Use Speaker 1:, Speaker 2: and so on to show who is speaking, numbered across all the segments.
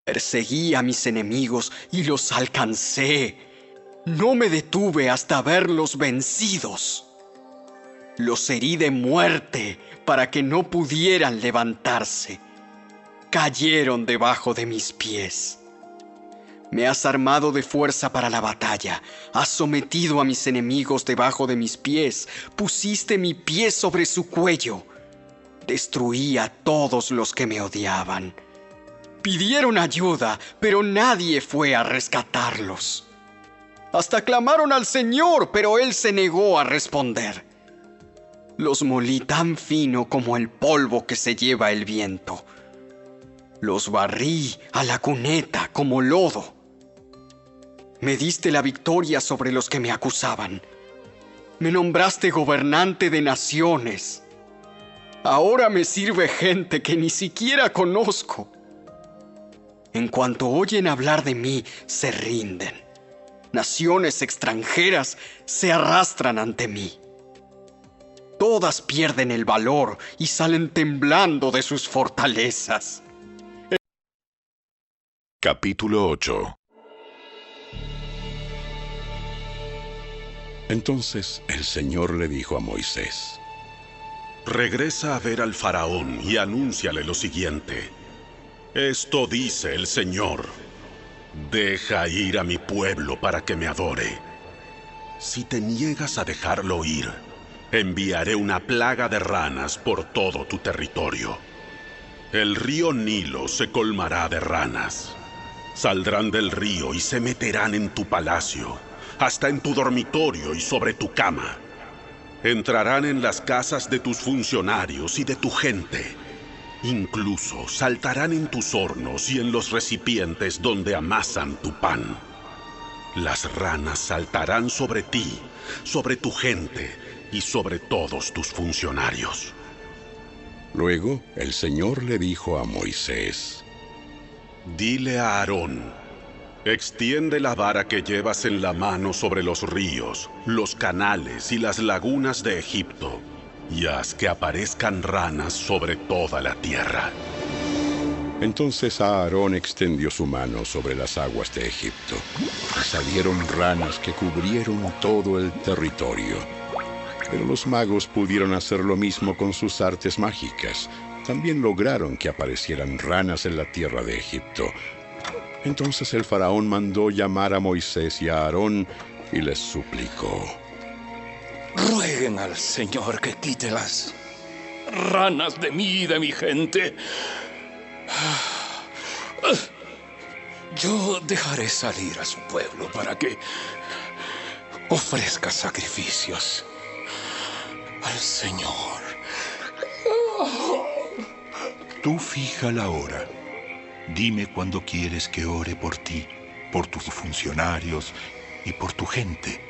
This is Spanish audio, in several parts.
Speaker 1: Perseguí a mis enemigos y los alcancé. No me detuve hasta verlos vencidos. Los herí de muerte para que no pudieran levantarse. Cayeron debajo de mis pies. Me has armado de fuerza para la batalla. Has sometido a mis enemigos debajo de mis pies. Pusiste mi pie sobre su cuello. Destruí a todos los que me odiaban. Pidieron ayuda, pero nadie fue a rescatarlos. Hasta clamaron al Señor, pero Él se negó a responder. Los molí tan fino como el polvo que se lleva el viento. Los barrí a la cuneta como lodo. Me diste la victoria sobre los que me acusaban. Me nombraste gobernante de naciones. Ahora me sirve gente que ni siquiera conozco. En cuanto oyen hablar de mí, se rinden. Naciones extranjeras se arrastran ante mí. Todas pierden el valor y salen temblando de sus fortalezas.
Speaker 2: Capítulo 8. Entonces el Señor le dijo a Moisés:
Speaker 3: Regresa a ver al faraón y anúnciale lo siguiente. Esto dice el Señor: deja ir a mi pueblo para que me adore. Si te niegas a dejarlo ir, enviaré una plaga de ranas por todo tu territorio. El río Nilo se colmará de ranas. Saldrán del río y se meterán en tu palacio, hasta en tu dormitorio y sobre tu cama. Entrarán en las casas de tus funcionarios y de tu gente. Incluso saltarán en tus hornos y en los recipientes donde amasan tu pan. Las ranas saltarán sobre ti, sobre tu gente y sobre todos tus funcionarios.
Speaker 2: Luego el Señor le dijo a Moisés:
Speaker 3: Dile a Aarón: extiende la vara que llevas en la mano sobre los ríos, los canales y las lagunas de Egipto, y haz que aparezcan ranas sobre toda la tierra.
Speaker 2: Entonces Aarón extendió su mano sobre las aguas de Egipto, y salieron ranas que cubrieron todo el territorio. Pero los magos pudieron hacer lo mismo con sus artes mágicas. También lograron que aparecieran ranas en la tierra de Egipto. Entonces el faraón mandó llamar a Moisés y a Aarón y les suplicó:
Speaker 4: rueguen al Señor que quite las ranas de mí y de mi gente. Yo dejaré salir a su pueblo para que ofrezca sacrificios al Señor.
Speaker 5: Tú fija la hora. Dime cuándo quieres que ore por ti, por tus funcionarios y por tu gente.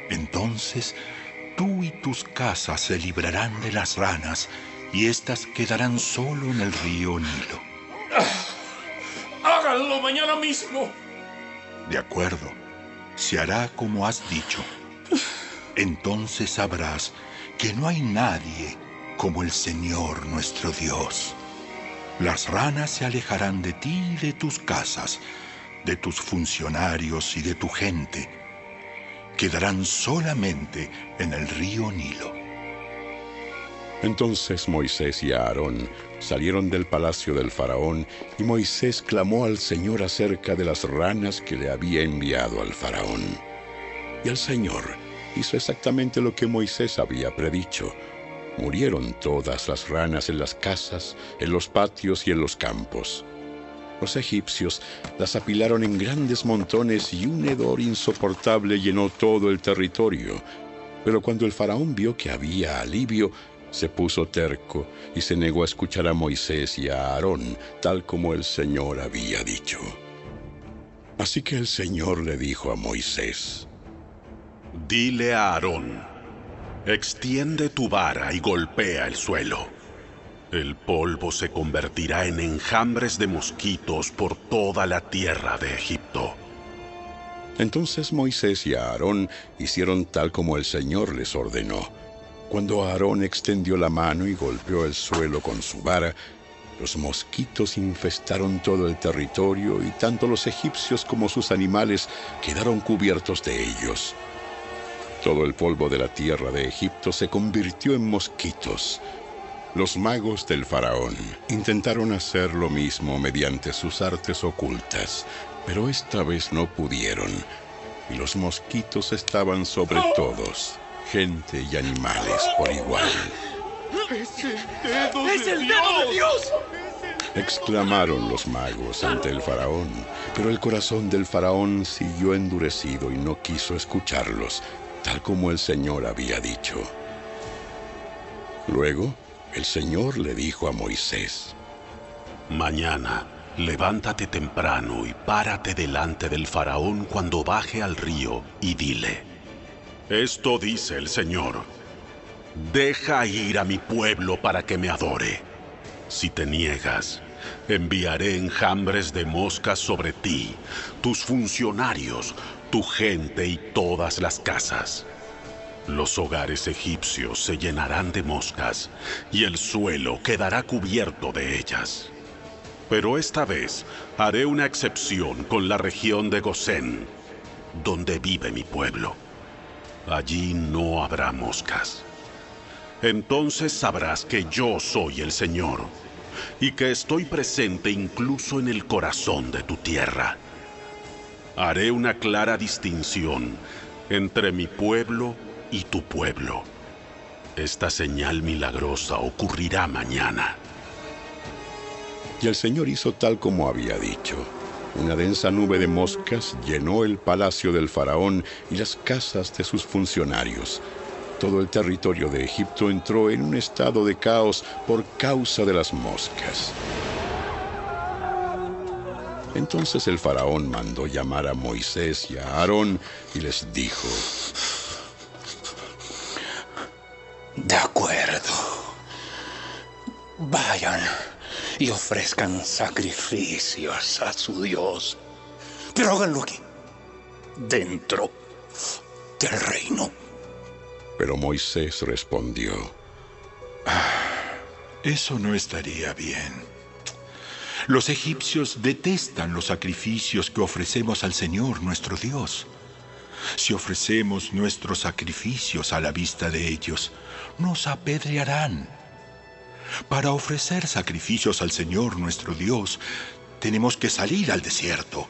Speaker 5: Entonces, tú y tus casas se librarán de las ranas y éstas quedarán solo en el río Nilo.
Speaker 4: ¡Háganlo mañana mismo!
Speaker 5: De acuerdo, se hará como has dicho. Entonces sabrás que no hay nadie como el Señor nuestro Dios. Las ranas se alejarán de ti y de tus casas, de tus funcionarios y de tu gente. Quedarán solamente en el río Nilo.
Speaker 2: Entonces Moisés y Aarón salieron del palacio del faraón, y Moisés clamó al Señor acerca de las ranas que le había enviado al faraón. Y el Señor hizo exactamente lo que Moisés había predicho. Murieron todas las ranas en las casas, en los patios y en los campos. Los egipcios las apilaron en grandes montones y un hedor insoportable llenó todo el territorio. Pero cuando el faraón vio que había alivio, se puso terco y se negó a escuchar a Moisés y a Aarón, tal como el Señor había dicho. Así que el Señor le dijo a Moisés:
Speaker 3: Dile a Aarón: extiende tu vara y golpea el suelo. El polvo se convertirá en enjambres de mosquitos por toda la tierra de Egipto.
Speaker 2: Entonces Moisés y Aarón hicieron tal como el Señor les ordenó. Cuando Aarón extendió la mano y golpeó el suelo con su vara, Los mosquitos infestaron todo el territorio y tanto los egipcios como sus animales quedaron cubiertos de ellos. Todo el polvo de la tierra de Egipto se convirtió en mosquitos. Los magos del faraón intentaron hacer lo mismo mediante sus artes ocultas, pero esta vez no pudieron, y los mosquitos estaban sobre todos, gente y animales por igual.
Speaker 6: ¡Es el dedo de Dios!
Speaker 2: Exclamaron los magos ante el faraón, pero el corazón del faraón siguió endurecido y no quiso escucharlos, tal como el Señor había dicho. Luego, el Señor le dijo a Moisés:
Speaker 3: Mañana, levántate temprano y párate delante del faraón cuando baje al río y dile: Esto dice el Señor: deja ir a mi pueblo para que me adore. Si te niegas, enviaré enjambres de moscas sobre ti, tus funcionarios, tu gente y todas las casas. Los hogares egipcios se llenarán de moscas y el suelo quedará cubierto de ellas. Pero esta vez haré una excepción con la región de Gosén, donde vive mi pueblo. Allí no habrá moscas. Entonces sabrás que yo soy el Señor y que estoy presente incluso en el corazón de tu tierra. Haré una clara distinción entre mi pueblo y tu pueblo. Esta señal milagrosa ocurrirá mañana.
Speaker 2: Y el Señor hizo tal como había dicho. Una densa nube de moscas llenó el palacio del faraón y las casas de sus funcionarios. Todo el territorio de Egipto entró en un estado de caos por causa de las moscas. Entonces el faraón mandó llamar a Moisés y a Aarón y les dijo:
Speaker 4: De acuerdo. Vayan y ofrezcan sacrificios a su Dios. Pero háganlo aquí, dentro del reino.
Speaker 2: Pero Moisés respondió:
Speaker 5: Eso no estaría bien. Los egipcios detestan los sacrificios que ofrecemos al Señor nuestro Dios. Si ofrecemos nuestros sacrificios a la vista de ellos, nos apedrearán. Para ofrecer sacrificios al Señor nuestro Dios, tenemos que salir al desierto,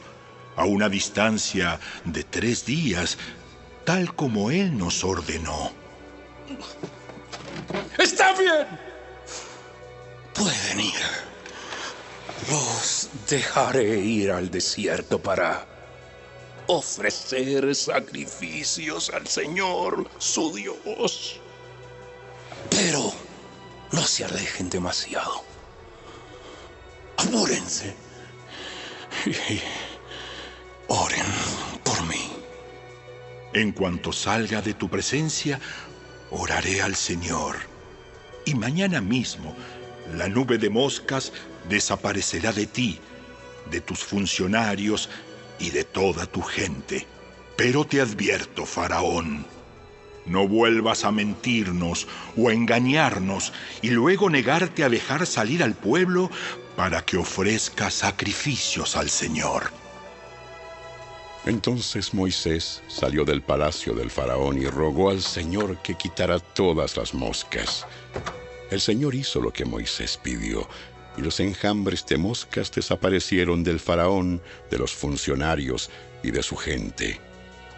Speaker 5: a una distancia de 3 días, tal como Él nos ordenó.
Speaker 4: ¡Está bien! Pueden ir. Los dejaré ir al desierto para ofrecer sacrificios al Señor, su Dios. Pero no se alejen demasiado. Apúrense y oren por mí.
Speaker 5: En cuanto salga de tu presencia, oraré al Señor. Y mañana mismo, la nube de moscas desaparecerá de ti, de tus funcionarios y de toda tu gente. Pero te advierto, Faraón, no vuelvas a mentirnos o a engañarnos y luego negarte a dejar salir al pueblo para que ofrezca sacrificios al Señor.
Speaker 2: Entonces Moisés salió del palacio del faraón y rogó al Señor que quitara todas las moscas. El Señor hizo lo que Moisés pidió, y los enjambres de moscas desaparecieron del faraón, de los funcionarios y de su gente.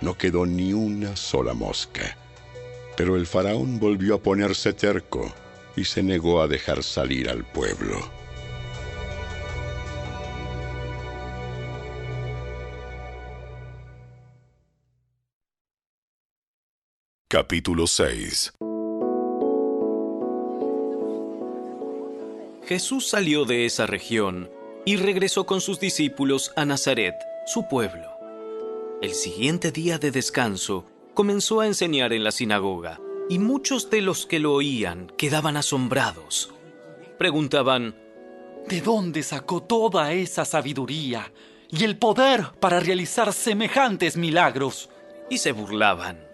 Speaker 2: No quedó ni una sola mosca. Pero el faraón volvió a ponerse terco y se negó a dejar salir al pueblo.
Speaker 7: Capítulo 6.
Speaker 8: Jesús salió de esa región y regresó con sus discípulos a Nazaret, su pueblo. El siguiente día de descanso comenzó a enseñar en la sinagoga, y muchos de los que lo oían quedaban asombrados. Preguntaban:
Speaker 6: ¿de dónde sacó toda esa sabiduría y el poder para realizar semejantes milagros?
Speaker 8: Y se burlaban.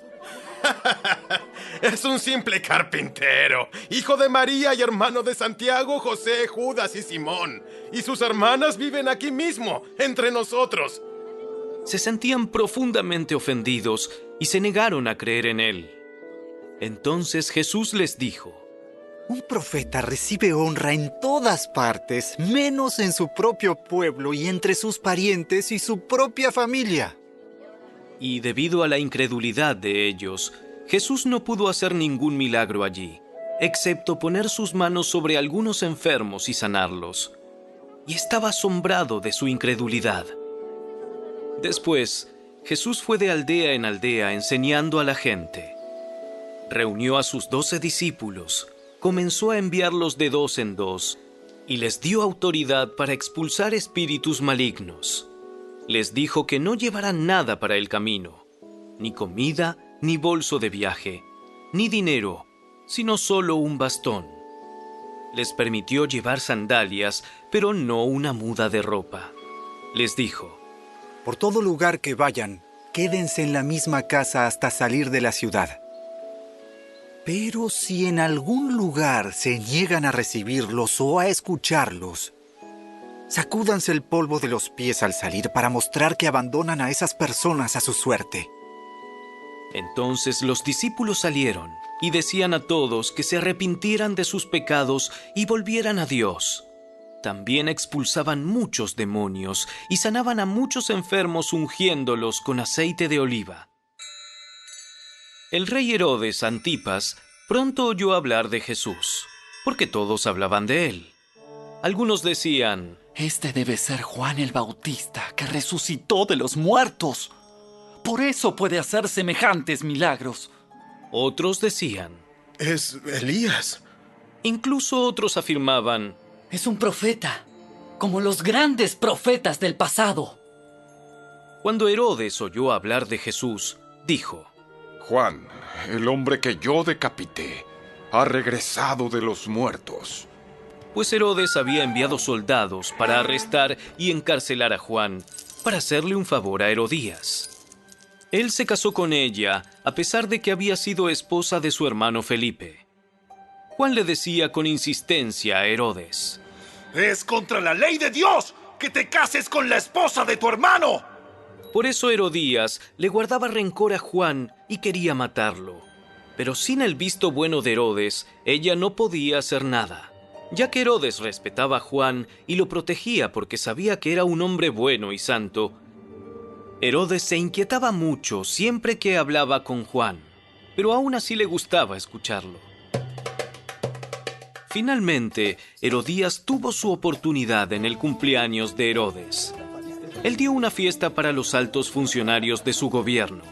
Speaker 9: Es un simple carpintero, hijo de María y hermano de Santiago, José, Judas y Simón. Y sus hermanas viven aquí mismo, entre nosotros.
Speaker 8: Se sentían profundamente ofendidos y se negaron a creer en él. Entonces Jesús les dijo:
Speaker 10: Un profeta recibe honra en todas partes, menos en su propio pueblo y entre sus parientes y su propia familia.
Speaker 8: Y debido a la incredulidad de ellos, Jesús no pudo hacer ningún milagro allí, excepto poner sus manos sobre algunos enfermos y sanarlos. Y estaba asombrado de su incredulidad. Después, Jesús fue de aldea en aldea enseñando a la gente. Reunió a sus 12 discípulos, comenzó a enviarlos de 2 en 2 y les dio autoridad para expulsar espíritus malignos. Les dijo que no llevaran nada para el camino, ni comida, ni bolso de viaje, ni dinero, sino solo un bastón. Les permitió llevar sandalias, pero no una muda de ropa. Les dijo:
Speaker 10: Por todo lugar que vayan, quédense en la misma casa hasta salir de la ciudad. Pero si en algún lugar se niegan a recibirlos o a escucharlos, sacúdanse el polvo de los pies al salir para mostrar que abandonan a esas personas a su suerte.
Speaker 8: Entonces los discípulos salieron y decían a todos que se arrepintieran de sus pecados y volvieran a Dios. También expulsaban muchos demonios y sanaban a muchos enfermos ungiéndolos con aceite de oliva. El rey Herodes Antipas pronto oyó hablar de Jesús, porque todos hablaban de él. Algunos decían:
Speaker 6: Este debe ser Juan el Bautista, que resucitó de los muertos. Por eso puede hacer semejantes milagros.
Speaker 8: Otros decían:
Speaker 9: Es Elías.
Speaker 8: Incluso otros afirmaban:
Speaker 6: Es un profeta, como los grandes profetas del pasado.
Speaker 8: Cuando Herodes oyó hablar de Jesús, dijo:
Speaker 11: Juan, el hombre que yo decapité, ha regresado de los muertos.
Speaker 8: Pues Herodes había enviado soldados para arrestar y encarcelar a Juan, para hacerle un favor a Herodías. Él se casó con ella, a pesar de que había sido esposa de su hermano Felipe. Juan le decía con insistencia a Herodes:
Speaker 12: ¡Es contra la ley de Dios que te cases con la esposa de tu hermano!
Speaker 8: Por eso Herodías le guardaba rencor a Juan y quería matarlo. Pero sin el visto bueno de Herodes, ella no podía hacer nada, ya que Herodes respetaba a Juan y lo protegía porque sabía que era un hombre bueno y santo. Herodes se inquietaba mucho siempre que hablaba con Juan, pero aún así le gustaba escucharlo. Finalmente, Herodías tuvo su oportunidad en el cumpleaños de Herodes. Él dio una fiesta para los altos funcionarios de su gobierno,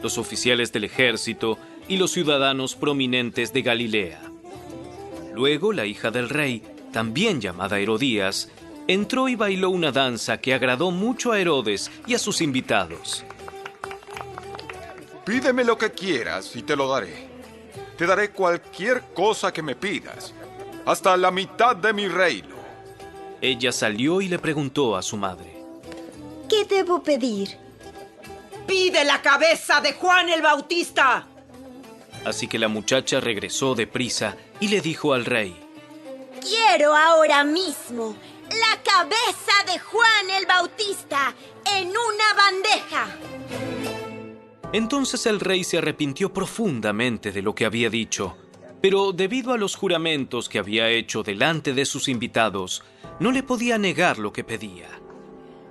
Speaker 8: los oficiales del ejército y los ciudadanos prominentes de Galilea. Luego, la hija del rey, también llamada Herodías, entró y bailó una danza que agradó mucho a Herodes y a sus invitados.
Speaker 11: Pídeme lo que quieras y te lo daré. Te daré cualquier cosa que me pidas, hasta la mitad de mi reino.
Speaker 8: Ella salió y le preguntó a su madre:
Speaker 13: ¿Qué debo pedir?
Speaker 14: ¡Pide la cabeza de Juan el Bautista!
Speaker 8: Así que la muchacha regresó deprisa y le dijo al rey:
Speaker 13: Quiero ahora mismo la cabeza de Juan el Bautista en una bandeja.
Speaker 8: Entonces el rey se arrepintió profundamente de lo que había dicho, pero debido a los juramentos que había hecho delante de sus invitados, no le podía negar lo que pedía.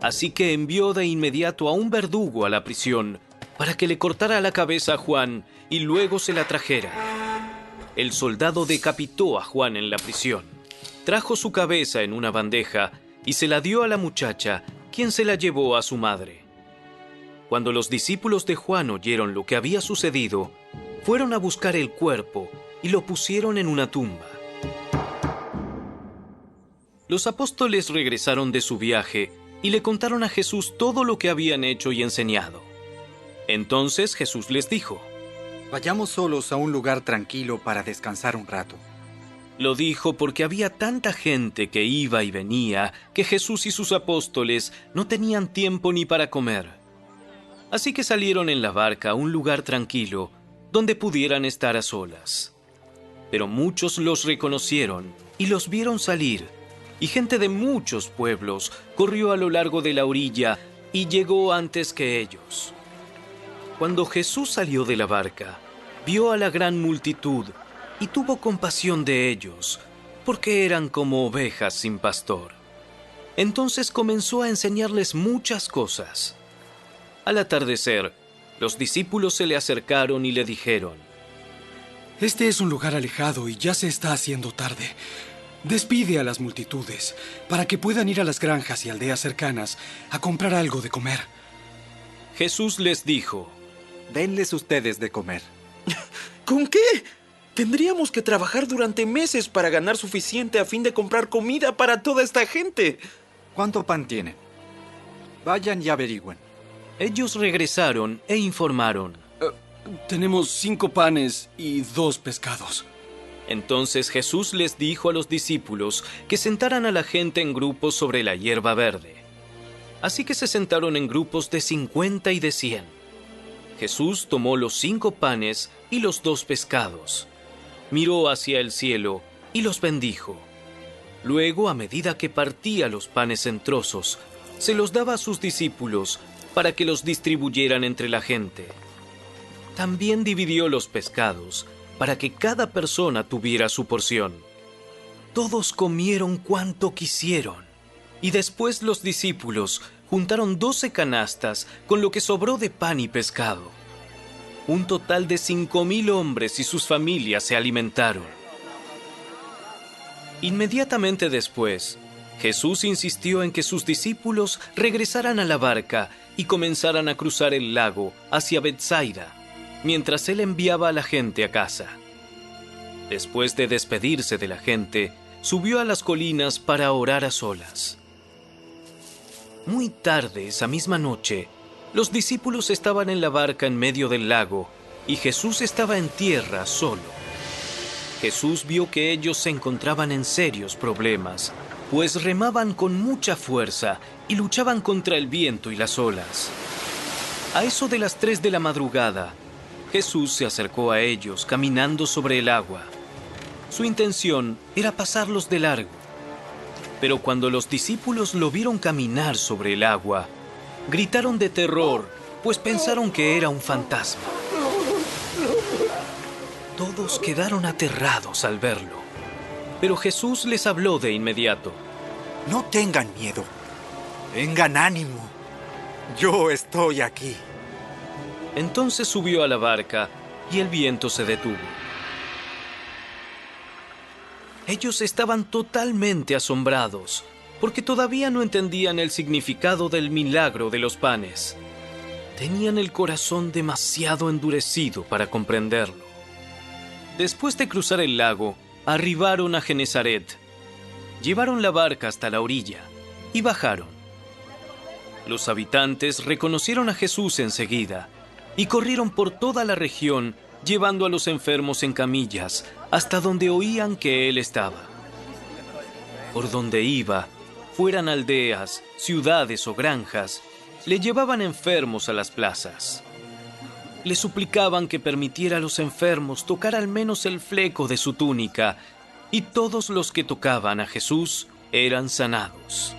Speaker 8: Así que envió de inmediato a un verdugo a la prisión para que le cortara la cabeza a Juan y luego se la trajera. El soldado decapitó a Juan en la prisión, trajo su cabeza en una bandeja y se la dio a la muchacha, quien se la llevó a su madre. Cuando los discípulos de Juan oyeron lo que había sucedido, fueron a buscar el cuerpo y lo pusieron en una tumba. Los apóstoles regresaron de su viaje y le contaron a Jesús todo lo que habían hecho y enseñado. Entonces Jesús les dijo:
Speaker 10: Vayamos solos a un lugar tranquilo para descansar un rato.
Speaker 8: Lo dijo porque había tanta gente que iba y venía que Jesús y sus apóstoles no tenían tiempo ni para comer. Así que salieron en la barca a un lugar tranquilo donde pudieran estar a solas. Pero muchos los reconocieron y los vieron salir, y gente de muchos pueblos corrió a lo largo de la orilla y llegó antes que ellos. Cuando Jesús salió de la barca, vio a la gran multitud y tuvo compasión de ellos, porque eran como ovejas sin pastor. Entonces comenzó a enseñarles muchas cosas. Al atardecer, los discípulos se le acercaron y le dijeron:
Speaker 15: Este es un lugar alejado y ya se está haciendo tarde. Despide a las multitudes para que puedan ir a las granjas y aldeas cercanas a comprar algo de comer.
Speaker 8: Jesús les dijo:
Speaker 10: Denles ustedes de comer.
Speaker 16: ¿Con qué? Tendríamos que trabajar durante meses para ganar suficiente a fin de comprar comida para toda esta gente.
Speaker 10: ¿Cuánto pan tienen? Vayan y averigüen.
Speaker 8: Ellos regresaron e informaron:
Speaker 15: Tenemos 5 panes y 2 pescados.
Speaker 8: Entonces Jesús les dijo a los discípulos que sentaran a la gente en grupos sobre la hierba verde. Así que se sentaron en grupos de 50 y de 100. Jesús tomó los 5 panes y los 2 pescados. Miró hacia el cielo y los bendijo. Luego, a medida que partía los panes en trozos, se los daba a sus discípulos para que los distribuyeran entre la gente. También dividió los pescados para que cada persona tuviera su porción. Todos comieron cuanto quisieron, y después los discípulos juntaron 12 canastas con lo que sobró de pan y pescado. Un total de 5,000 hombres y sus familias se alimentaron. Inmediatamente después, Jesús insistió en que sus discípulos regresaran a la barca y comenzaran a cruzar el lago hacia Betsaida, mientras él enviaba a la gente a casa. Después de despedirse de la gente, subió a las colinas para orar a solas. Muy tarde esa misma noche, los discípulos estaban en la barca en medio del lago y Jesús estaba en tierra solo. Jesús vio que ellos se encontraban en serios problemas, pues remaban con mucha fuerza y luchaban contra el viento y las olas. A eso de las 3 de la madrugada, Jesús se acercó a ellos caminando sobre el agua. Su intención era pasarlos de largo. Pero cuando los discípulos lo vieron caminar sobre el agua, gritaron de terror, pues pensaron que era un fantasma. Todos quedaron aterrados al verlo, pero Jesús les habló de inmediato.
Speaker 10: No tengan miedo. Tengan ánimo. Yo estoy aquí.
Speaker 8: Entonces subió a la barca y el viento se detuvo. Ellos estaban totalmente asombrados, porque todavía no entendían el significado del milagro de los panes. Tenían el corazón demasiado endurecido para comprenderlo. Después de cruzar el lago, arribaron a Genesaret. Llevaron la barca hasta la orilla y bajaron. Los habitantes reconocieron a Jesús enseguida y corrieron por toda la región llevando a los enfermos en camillas hasta donde oían que él estaba. Por donde iba, fueran aldeas, ciudades o granjas, le llevaban enfermos a las plazas. Le suplicaban que permitiera a los enfermos tocar al menos el fleco de su túnica, y todos los que tocaban a Jesús eran sanados.